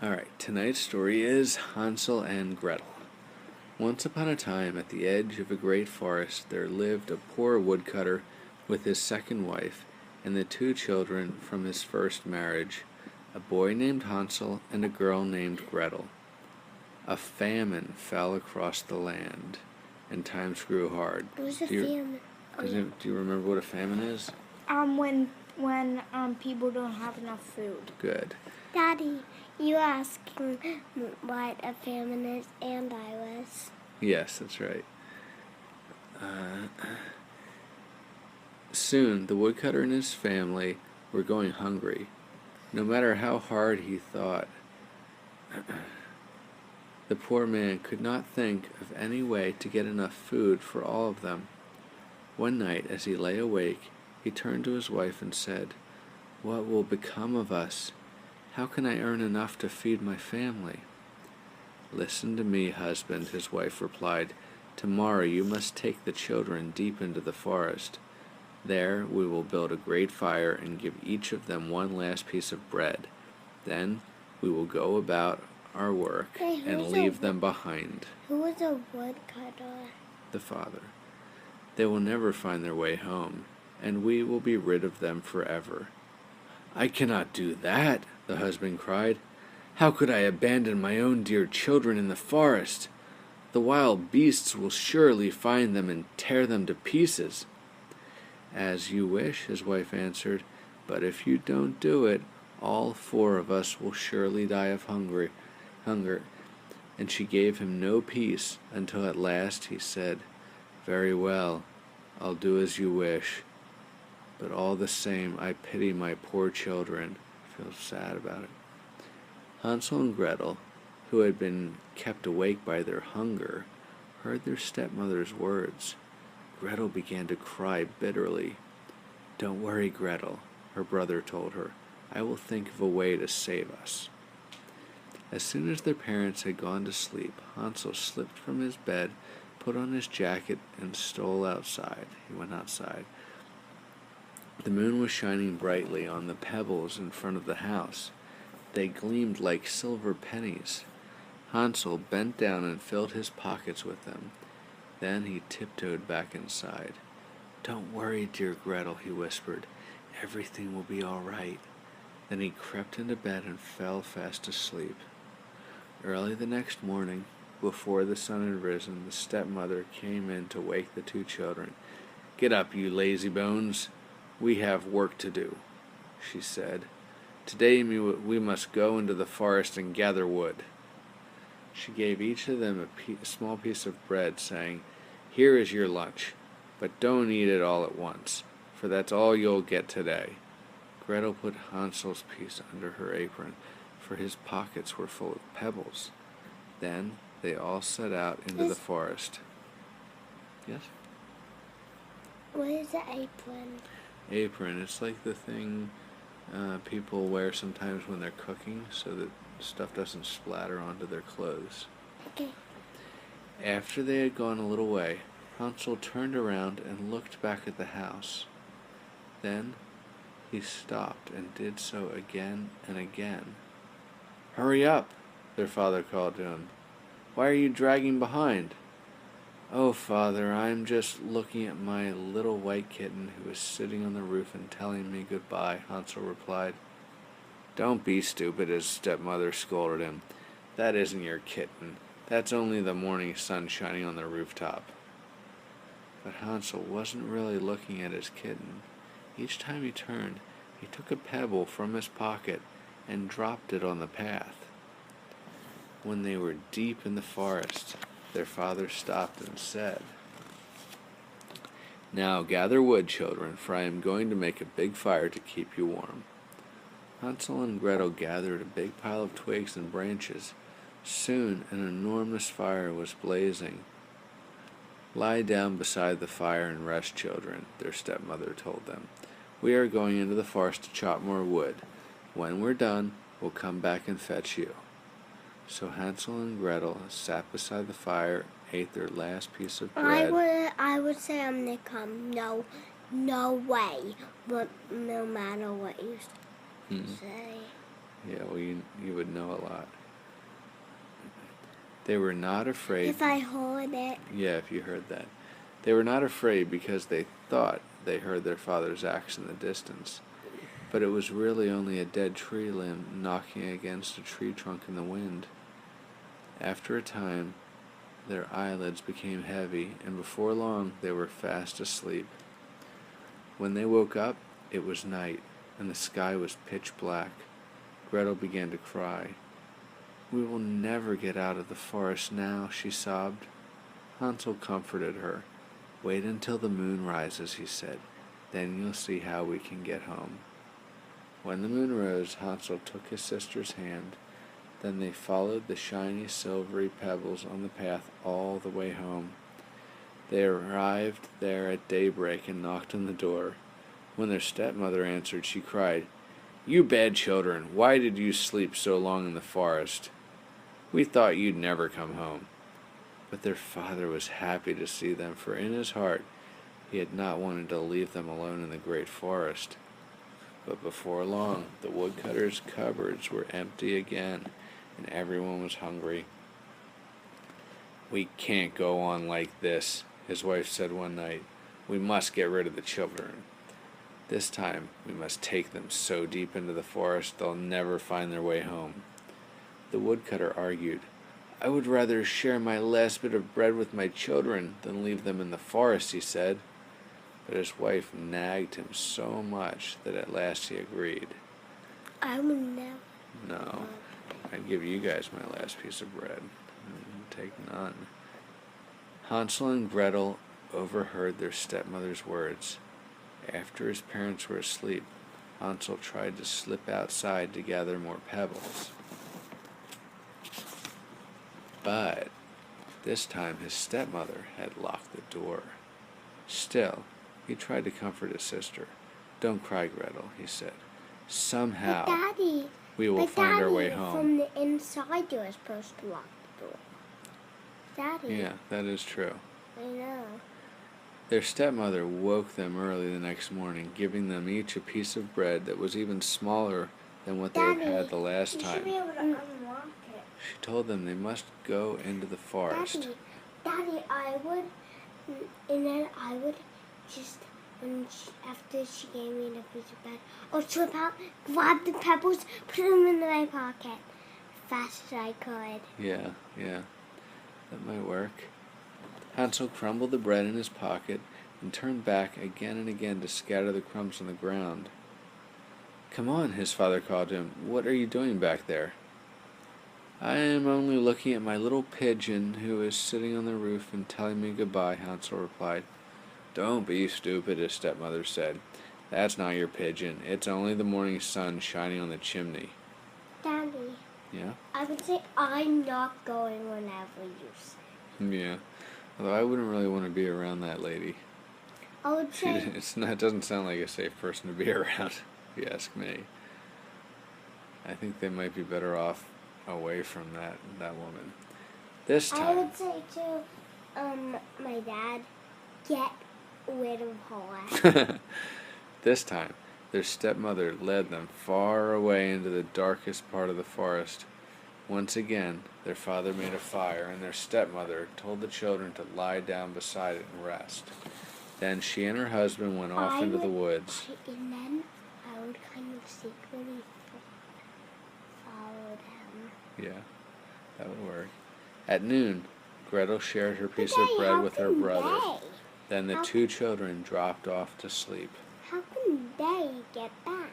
Alright, tonight's story is Hansel and Gretel. Once upon a time, at the edge of a great forest, there lived a poor woodcutter with his second wife and the two children from his first marriage, a boy named Hansel and a girl named Gretel. A famine fell across the land, and times grew hard. What was a famine? Do you remember what a famine is? When people don't have enough food. Good. Daddy, you asking what a famine is, and I was. Yes, that's right. Soon, the woodcutter and his family were going hungry. No matter how hard he thought, the poor man could not think of any way to get enough food for all of them. One night, as he lay awake, he turned to his wife and said, "What will become of us? How can I earn enough to feed my family?" "Listen to me, husband," his wife replied. "Tomorrow you must take the children deep into the forest. There we will build a great fire and give each of them one last piece of bread. Then we will go about our work and leave them behind." Who was a woodcutter? The father. "They will never find their way home, and we will be rid of them forever." "I cannot do that," the husband cried. "How could I abandon my own dear children in the forest? The wild beasts will surely find them and tear them to pieces." "As you wish," his wife answered, "but if you don't do it, all four of us will surely die of hunger. And she gave him no peace until at last he said, "Very well, I'll do as you wish. But all the same, I pity my poor children." I feel sad about it. Hansel and Gretel, who had been kept awake by their hunger, heard their stepmother's words. Gretel began to cry bitterly. "Don't worry, Gretel," her brother told her. "I will think of a way to save us." As soon as their parents had gone to sleep, Hansel slipped from his bed, put on his jacket, and stole outside. He went outside. The moon was shining brightly on the pebbles in front of the house. They gleamed like silver pennies. Hansel bent down and filled his pockets with them. Then he tiptoed back inside. "Don't worry, dear Gretel," he whispered. "Everything will be all right." Then he crept into bed and fell fast asleep. Early the next morning, before the sun had risen, the stepmother came in to wake the two children. "Get up, you lazy bones. We have work to do," she said. "Today we must go into the forest and gather wood." She gave each of them a small piece of bread, saying, "Here is your lunch, but don't eat it all at once, for that's all you'll get today." Gretel put Hansel's piece under her apron, for his pockets were full of pebbles. Then they all set out into the forest. Yes? What is an apron? Apron. It's like the thing people wear sometimes when they're cooking so that stuff doesn't splatter onto their clothes. Okay. After they had gone a little way, Hansel turned around and looked back at the house. Then he stopped and did so again and again. "Hurry up," their father called to him. "Why are you dragging behind?" "Oh, father, I'm just looking at my little white kitten who is sitting on the roof and telling me goodbye," Hansel replied. "Don't be stupid," his stepmother scolded him. "That isn't your kitten. That's only the morning sun shining on the rooftop." But Hansel wasn't really looking at his kitten. Each time he turned, he took a pebble from his pocket and dropped it on the path. When they were deep in the forest, their father stopped and said, "Now gather wood, children, for I am going to make a big fire to keep you warm." Hansel and Gretel gathered a big pile of twigs and branches. Soon an enormous fire was blazing. "Lie down beside the fire and rest, children," their stepmother told them. "We are going into the forest to chop more wood. When we're done, we'll come back and fetch you." So Hansel and Gretel sat beside the fire, ate their last piece of bread. I would say I'm gonna come. No way. But no matter what you say. Yeah, well, you would know a lot. They were not afraid. If I hold it. Yeah, if you heard that. They were not afraid because they thought they heard their father's axe in the distance. But it was really only a dead tree limb knocking against a tree trunk in the wind. After a time, their eyelids became heavy, and before long they were fast asleep. When they woke up, it was night, and the sky was pitch black. Gretel began to cry. "We will never get out of the forest now," she sobbed. Hansel comforted her. "Wait until the moon rises," he said. "Then you'll see how we can get home." When the moon rose, Hansel took his sister's hand. Then they followed the shiny, silvery pebbles on the path all the way home. They arrived there at daybreak and knocked on the door. When their stepmother answered, she cried, "You bad children, why did you sleep so long in the forest? We thought you'd never come home." But their father was happy to see them, for in his heart he had not wanted to leave them alone in the great forest. But before long, the woodcutter's cupboards were empty again, and everyone was hungry. "We can't go on like this," his wife said one night. "We must get rid of the children. This time we must take them so deep into the forest they'll never find their way home." The woodcutter argued, "I would rather share my last bit of bread with my children than leave them in the forest," he said. But his wife nagged him so much that at last he agreed. I would never. "No, I'd give you guys my last piece of bread. Take none." Hansel and Gretel overheard their stepmother's words. After his parents were asleep, Hansel tried to slip outside to gather more pebbles. But this time his stepmother had locked the door. Still, he tried to comfort his sister. "Don't cry, Gretel," he said. "Somehow Daddy, we will find our way home." From the inside, you're supposed to lock the door. Daddy. Yeah, that is true. I know. Their stepmother woke them early the next morning, giving them each a piece of bread that was even smaller than what they had had the last You should time. be able to unlock it. She told them they must go into the forest. Daddy, I would, and then I would just, after she gave me the piece of bread, I'll slip out, grab the pebbles, put them in my pocket, fast as I could. Yeah, that might work. Hansel crumbled the bread in his pocket and turned back again and again to scatter the crumbs on the ground. "Come on," his father called to him. "What are you doing back there?" "I am only looking at my little pigeon who is sitting on the roof and telling me goodbye," Hansel replied. "Don't be stupid," his stepmother said. "That's not your pigeon. It's only the morning sun shining on the chimney." Daddy. Yeah? I would say I'm not going whenever you say. Yeah. Although I wouldn't really want to be around that lady. I would say. It doesn't sound like a safe person to be around, if you ask me. I think they might be better off away from that woman. This time. I would say to my dad, get rid of her. This time, their stepmother led them far away into the darkest part of the forest. Once again, their father made a fire, and their stepmother told the children to lie down beside it and rest. Then she and her husband went off into the woods. And then I would kind of secretly follow them. Yeah, that would work. At noon, Gretel shared her piece of bread with her brother. Then the two children dropped off to sleep. How can they get back?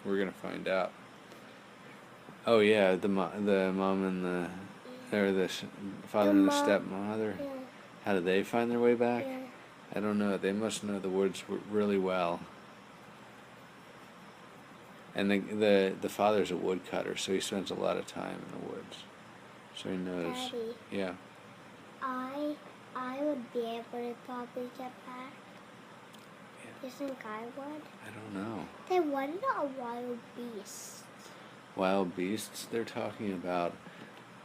We're going to find out. Oh yeah, the mom and the father and the stepmother. Yeah. How did they find their way back? Yeah. I don't know. They must know the woods really well. And the father's a woodcutter, so he spends a lot of time in the woods. So he knows. Daddy, Yeah. I would be able to probably get back. Yeah. You think I would? I don't know. Then what about a wild beast? Wild beasts? They're talking about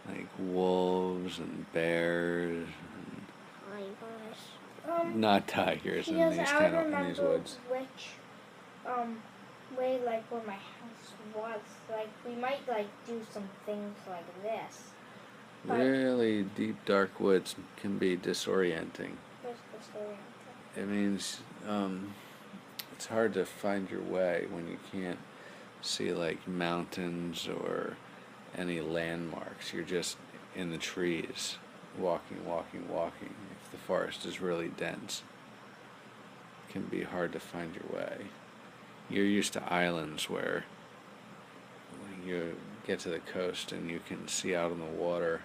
like wolves and bears. And Oh my gosh. not tigers in these I in these remember woods. which way like where my house was. Like we might like do some things like this. But Really deep, dark woods can be disorienting. where's the story? It means it's hard to find your way when you can't see like mountains or any landmarks. You're just in the trees, walking. If the forest is really dense, it can be hard to find your way. You're used to islands where you get to the coast and you can see out on the water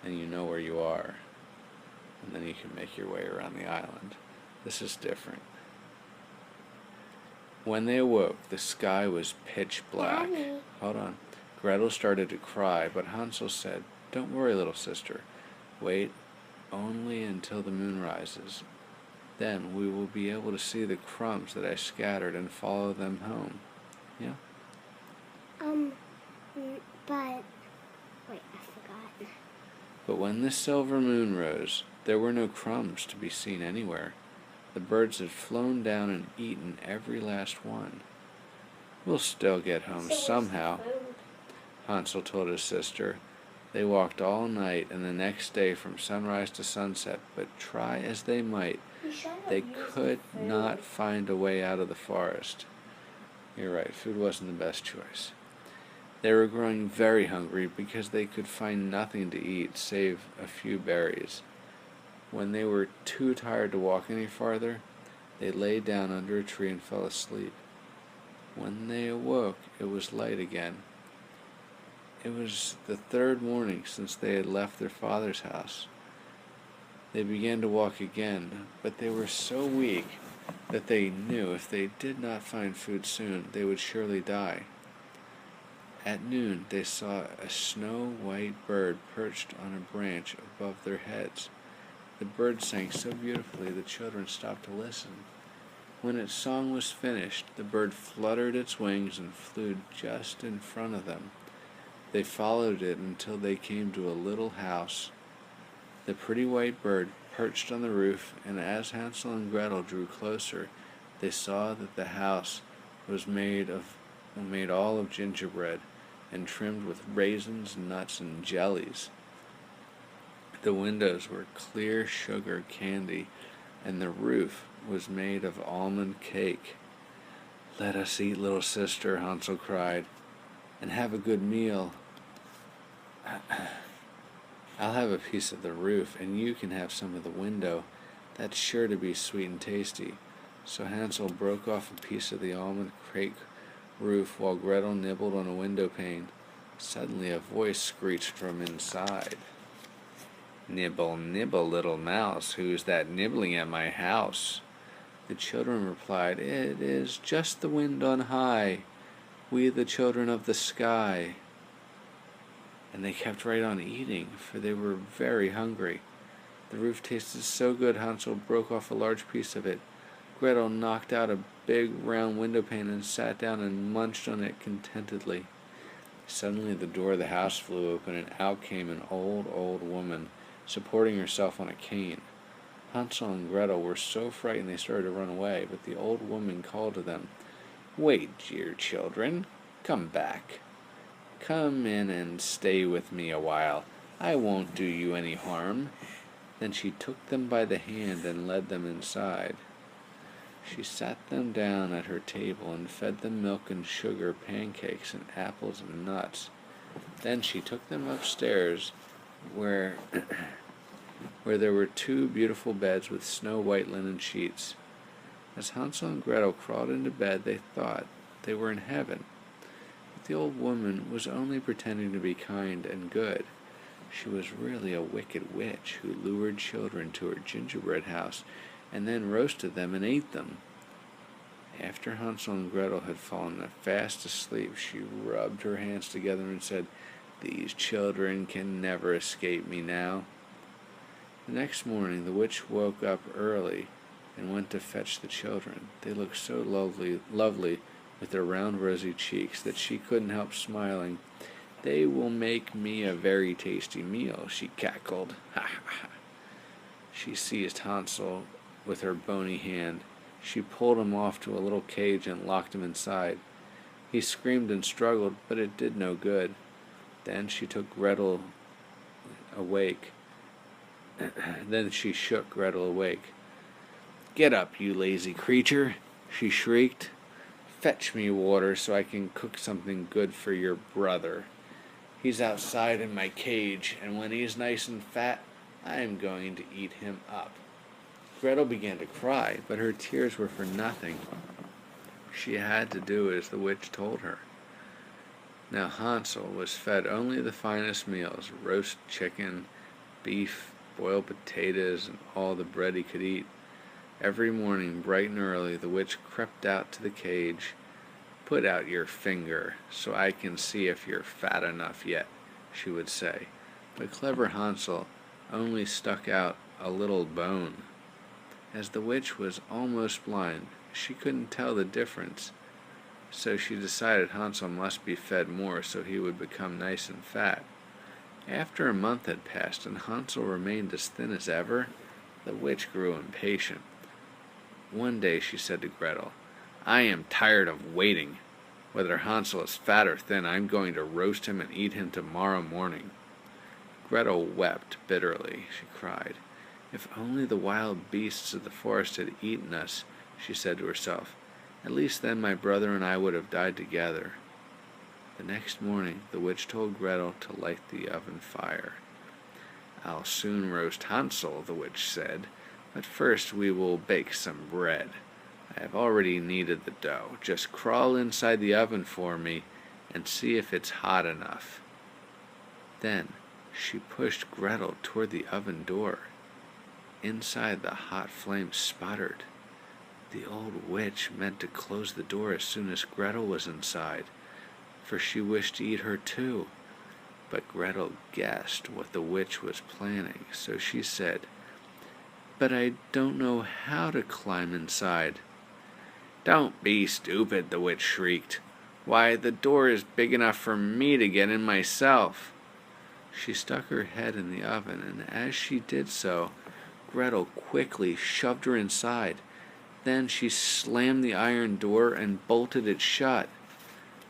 and you know where you are, and then you can make your way around the island. This is different. When they awoke, the sky was pitch black. Daddy. Hold on. Gretel started to cry, but Hansel said, "Don't worry, little sister. Wait only until the moon rises. Then we will be able to see the crumbs that I scattered and follow them home." Yeah? But wait, I forgot. But when the silver moon rose, there were no crumbs to be seen anywhere. The birds had flown down and eaten every last one. "We'll still get home somehow," Hansel told his sister. They walked all night and the next day from sunrise to sunset, but try as they might, they could not find a way out of the forest. You're right, food wasn't the best choice. They were growing very hungry because they could find nothing to eat save a few berries. When they were too tired to walk any farther, they lay down under a tree and fell asleep. When they awoke, it was light again. It was the third morning since they had left their father's house. They began to walk again, but they were so weak that they knew if they did not find food soon, they would surely die. At noon, they saw a snow-white bird perched on a branch above their heads. The bird sang so beautifully the children stopped to listen. When its song was finished, the bird fluttered its wings and flew just in front of them. They followed it until they came to a little house. The pretty white bird perched on the roof, and as Hansel and Gretel drew closer, they saw that the house was made all of gingerbread and trimmed with raisins, nuts, and jellies. The windows were clear sugar candy, and the roof was made of almond cake. "Let us eat, little sister," Hansel cried, "and have a good meal. I'll have a piece of the roof, and you can have some of the window. That's sure to be sweet and tasty." So Hansel broke off a piece of the almond cake roof while Gretel nibbled on a window pane. Suddenly a voice screeched from inside. "Nibble, nibble, little mouse, who's that nibbling at my house?" The children replied, "It is just the wind on high, we the children of the sky." And they kept right on eating, for they were very hungry. The roof tasted so good Hansel broke off a large piece of it. Gretel knocked out a big round window pane and sat down and munched on it contentedly. Suddenly the door of the house flew open, and out came an old woman, supporting herself on a cane. Hansel and Gretel were so frightened they started to run away, but the old woman called to them, "Wait, dear children, come back. Come in and stay with me a while. I won't do you any harm." Then she took them by the hand and led them inside. She sat them down at her table and fed them milk and sugar, pancakes and apples and nuts. Then she took them upstairs where there were two beautiful beds with snow-white linen sheets. As Hansel and Gretel crawled into bed, they thought they were in heaven. But the old woman was only pretending to be kind and good. She was really a wicked witch who lured children to her gingerbread house and then roasted them and ate them. After Hansel and Gretel had fallen fast asleep, she rubbed her hands together and said, "These children can never escape me now." The next morning the witch woke up early and went to fetch the children. They looked so lovely with their round rosy cheeks that she couldn't help smiling. "They will make me a very tasty meal," she cackled. "Ha ha ha." She seized Hansel with her bony hand. She pulled him off to a little cage and locked him inside. He screamed and struggled, but it did no good. Then she took Gretel awake. Then she shook Gretel awake. "Get up, you lazy creature," she shrieked. "Fetch me water so I can cook something good for your brother. He's outside in my cage, and when he's nice and fat, I am going to eat him up." Gretel began to cry, but her tears were for nothing. She had to do as the witch told her. Now Hansel was fed only the finest meals, roast chicken, beef, boiled potatoes, and all the bread he could eat. Every morning, bright and early, the witch crept out to the cage. "Put out your finger, so I can see if you're fat enough yet," she would say. But clever Hansel only stuck out a little bone. As the witch was almost blind, she couldn't tell the difference, so she decided Hansel must be fed more so he would become nice and fat. After a month had passed and Hansel remained as thin as ever, the witch grew impatient. One day she said to Gretel, "I am tired of waiting. Whether Hansel is fat or thin, I'm going to roast him and eat him tomorrow morning." Gretel wept bitterly. She cried, "If only the wild beasts of the forest had eaten us," she said to herself. "At least then my brother and I would have died together." The next morning the witch told Gretel to light the oven fire. "I'll soon roast Hansel," the witch said, "but first we will bake some bread. I have already kneaded the dough. Just crawl inside the oven for me and see if it's hot enough." Then she pushed Gretel toward the oven door. Inside, the hot flames sputtered. The old witch meant to close the door as soon as Gretel was inside, for she wished to eat her too. But Gretel guessed what the witch was planning, so she said, "But I don't know how to climb inside." "Don't be stupid," the witch shrieked. "Why, the door is big enough for me to get in myself." She stuck her head in the oven, and as she did so, Gretel quickly shoved her inside. Then she slammed the iron door and bolted it shut.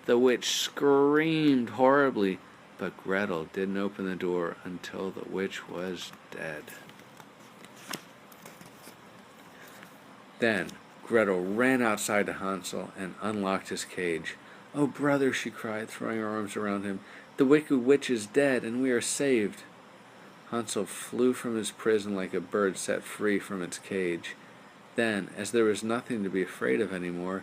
The witch screamed horribly, but Gretel didn't open the door until the witch was dead. Then Gretel ran outside to Hansel and unlocked his cage. "Oh, brother," she cried, throwing her arms around him, "the wicked witch is dead, and we are saved." Hansel flew from his prison like a bird set free from its cage. Then, as there was nothing to be afraid of any more,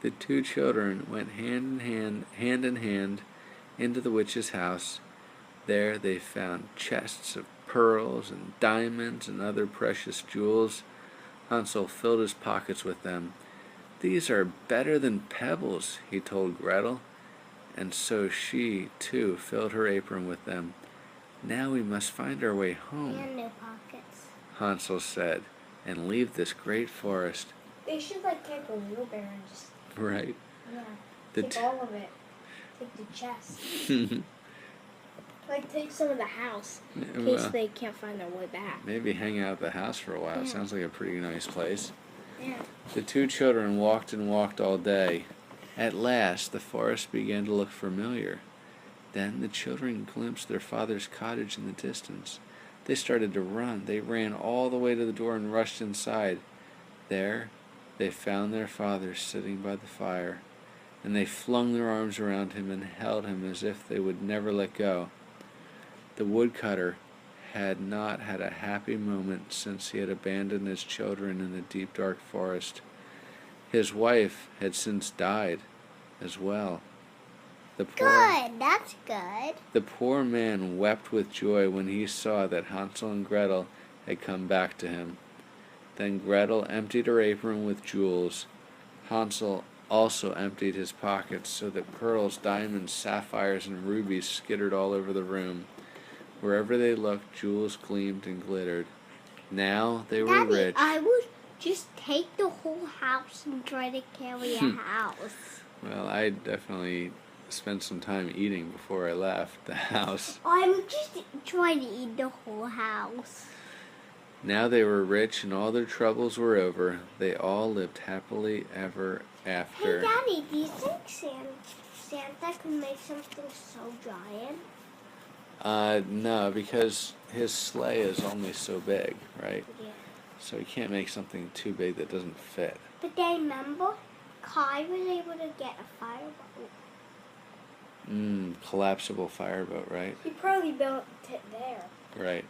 the two children went hand in hand into the witch's house. There they found chests of pearls and diamonds and other precious jewels. Hansel filled his pockets with them. "These are better than pebbles," he told Gretel, and so she, too, filled her apron with them. "Now we must find our way home," And no pockets. Hansel said, "and leave this great forest." They should take a wheelbarrow and just Right. take all of it. Take the chest. Take some of the house in case they can't find their way back. Maybe hang out at the house for a while. Yeah. Sounds like a pretty nice place. Yeah. The two children walked and walked all day. At last, the forest began to look familiar. Then the children glimpsed their father's cottage in the distance. They started to run. They ran all the way to the door and rushed inside. There, they found their father sitting by the fire, and they flung their arms around him and held him as if they would never let go. The woodcutter had not had a happy moment since he had abandoned his children in the deep, dark forest. His wife had since died as well. Good, that's good. The poor man wept with joy when he saw that Hansel and Gretel had come back to him. Then Gretel emptied her apron with jewels. Hansel also emptied his pockets so that pearls, diamonds, sapphires, and rubies skittered all over the room. Wherever they looked, jewels gleamed and glittered. Now they were Daddy, rich. I would just take the whole house and try to carry a house. Well, I definitely spent some time eating before I left the house. I'm just trying to eat the whole house. Now they were rich and all their troubles were over. They all lived happily ever after. Hey, Daddy, do you think Santa can make something so giant? No, because his sleigh is only so big, right? Yeah. So he can't make something too big that doesn't fit. But then remember, Kai was able to get a fireboat. Collapsible fireboat, right? He probably built it there. Right.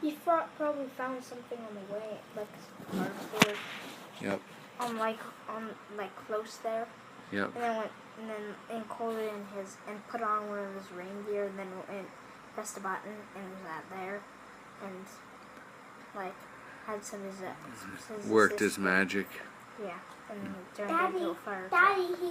He probably found something on the way, like cardboard. Yep. On close there. Yep. And then encoded in his and put on one of his reindeer, and then went pressed a button and was out there, and like had some of his Worked his magic. Yeah, and turned into a fire. Daddy, he